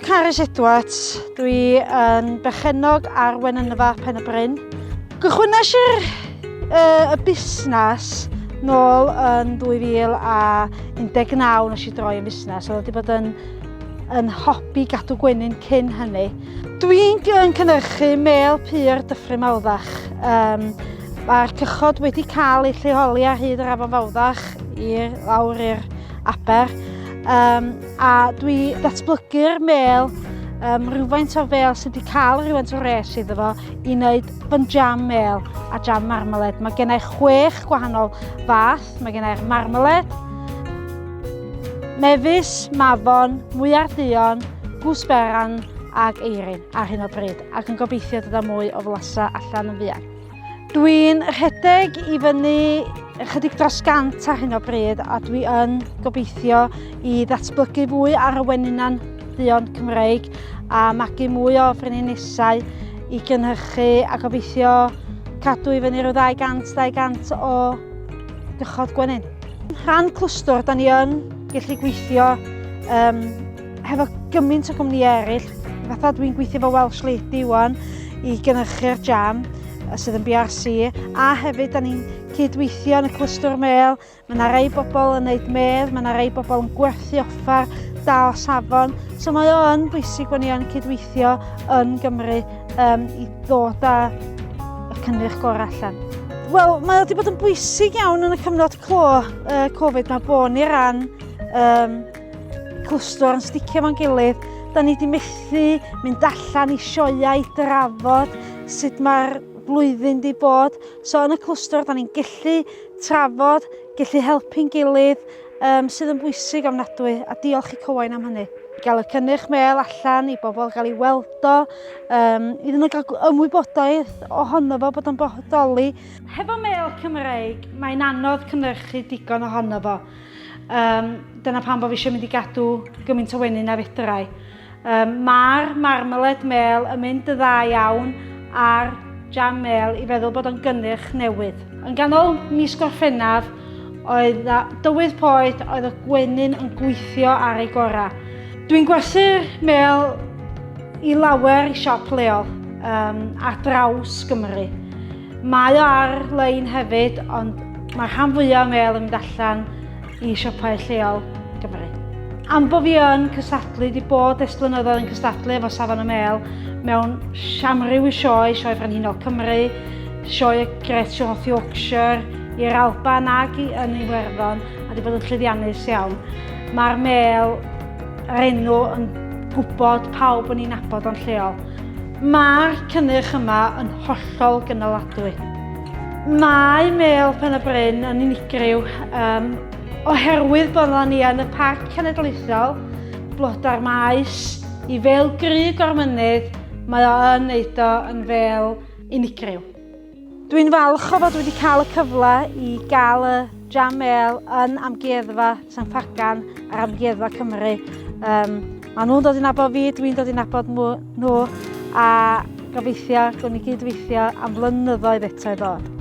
Carys Edwards, dwi yn berchenog ar Gwenynfa Pen y Bryn. Gychwynes y busnes nôl yn 2019 nes I droi yn busnes. Oedd wedi bod yn hobi gadw gwenyn cyn hynny. Dwi'n cynhyrchu mêl pur Dyffryn Mawddach. Mae'r cychod wedi cael ei lleiholi ar hyd yr Afon Fawddach lawr i'r Aber. A dwi datblygu'r mêl rhywfaint o fel sydd wedi cael rhywfaint o res iddo fo I wneud fy jam mêl a jam marmaled. Mae gennau 6 gwahanol fath. Mae gennau'r marmaled, mefus, mafon, mwyar duon, gwsberan ag eirin ar hyn o bryd. Ac yn gobeithio dod â mwy o flasa allan yn fuan. Dwi'n rhedeg I fyny ychydig dros 100 ar hyn o bryd a dwi yn gobeithio I ddatblygu fwy ar y wenynan duon Cymreig a magu mwy o freninusau I gynhyrchu a gobeithio cadw I fyny rhyw 200 o gychod gwenyn. Rhan clwstwr, da ni yn gallu gweithio hefo gymaint o gwmnïau eraill. Fatha dwi'n gweithio efo Welsh Lady wan I gynhyrchu'r jam sydd yn BRC a hefyd da ni'n cydweithio yn y clwstwr mêl. Mae yna rei bobl yn gwneud medd, mae yna rei bobl yn gwerthu offer da o safon. So mae o yn bwysig bod ni yn cydweithio yn Gymru I ddod â y cynnyrch gorau allan. Wel, mae wedi bod yn bwysig iawn yn y cyfnod Covid mae bod ni ran clwstwr yn sticio fo'n gilydd. Da ni wedi methu mynd allan I sioeau I drafod sut mae'r blwyddyn di bod. So yn y clwstwr da ni'n gallu trafod, gallu helpu'n gilydd sydd yn bwysig ofnadwy a diolch I Cywain am hynny. Gael y cynnyrch mêl allan I bobl gael ei weld o, iddyn nhw gael ymwybodaeth ohono fo bod yn bodoli. Hefo mêl Cymreig, mae'n anodd cynnyrchu digon ohono fo. Dyna pam bod fi eisiau mynd I gadw gymaint o wenyn a fedrai. Mae'r marmaled mêl yn mynd y dda iawn ar jam mêl I feddwl bod o'n gynnyrch newydd. Yn ganol mis Gorffennaf, oedd dywydd poeth oedd y gwenyn yn gweithio ar ei gorau. Dwi'n gwerthu'r mêl I lawer I siop leol ar draws Gymru. Mae o ar-lein hefyd, ond mae'r rhan fwyaf o mêl yn mynd allan I siopau lleol Gymru. Am bo fi yn cystadlu, di bod ers blynyddoedd yn cystadlu efo safon y mêl mewn siamryw I sioe Frenhinol Cymru, sioe Great North Yorkshire, i'r Alban ag yn Iwerddon, a di bod yn llwyddiannus iawn. Mae'r mêl, yr enw yn gwybod pawb yn ei nabod o'n lleol. Mae'r cynnyrch yma yn hollol gynaladwy. Mae mêl Pen y Bryn yn unigryw oherwydd bod ni yn y Parc Cenedlaethol, blodau'r maes, I fel gryg o'r mynydd, mae o yn neud o yn fel unigryw. Dwi'n falch o fod wedi cael y cyfle I gael y jam mêl yn amgueddfa San Fagan a'r amgueddfa Cymru. Maen nhw'n dod I nabod fi, dwi'n dod I nabod nhw a gobeithio gwni gydweithio am flynyddoedd eto I ddod.